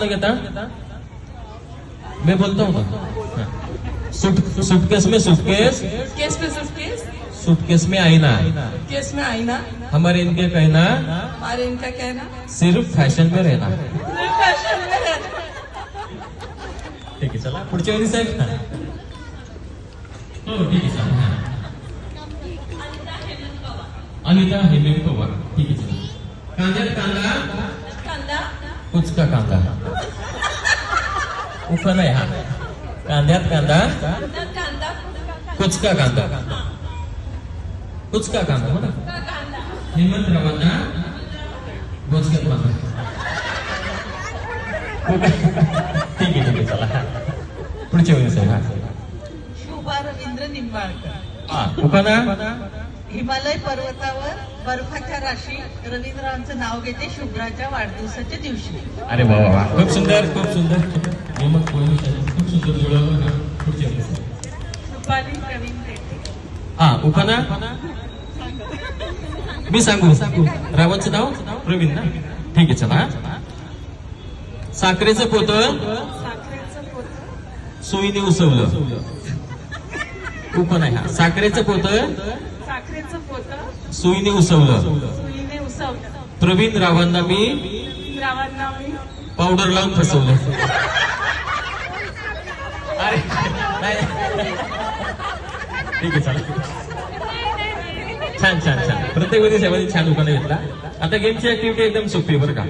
घेता मैं बोलता हूँ सूटकेस में सूटकेस केस में सूटकेस, सूटकेस में आईना केस में आईना, हमारे इनके कहना हमारे इनका कहना सिर्फ फॅशन में रहना. फॅशन में है. ठीक आहे चला पुढच्या वेळी साहेब. हो ठीक आहे चला. अनिता हेमंत पवार. ठीक आहे चला. कांद्यात कांदा कांदा, कुचका कांदा. उफा नाही हा. कांद्यात कांदा कांदा, कुचका कांदा. कुचका कांदा हो ना. हेमंत रावांना गोचक्यात बांधा. ठीक आहे चला पुढच्या वेळी साहेब. शुभा रवींद्र निंबाळकर. हा उखाणा. हिमालय पर्वतावर बर्फाच्या राशी रवींद्रांचं नाव घेते शुभ्राच्या वाढदिवसाच्या दिवशी. अरे वा वा वा खूप सुंदर खूप सुंदर. हेमंत खूप सुंदर जुळवलं ना. पुढच्या वेळी रुपाली प्रवीण रेड्डी. हा उखाणा मी सांगू रावांचं नाव प्रवीण ना. ठीक आहे चला. साखरेचं पोतं साखरेचं पोतं, सुईने उसवलं. उखाणा आहे हा. साखरेचं पोतं साखरेचं पोतं सुईने उसवलं. सुईने उसवलं. प्रवीण रावांना मी रावांना मी पावडर लावून फसवलं. अरे नाही. ठीक आहे चला. छान छान छान. प्रत्येक वेळी साहेबांनी छान उखाणा घेतला. आता गेमची ऍक्टिव्हिटी एकदम सोपी बरं का.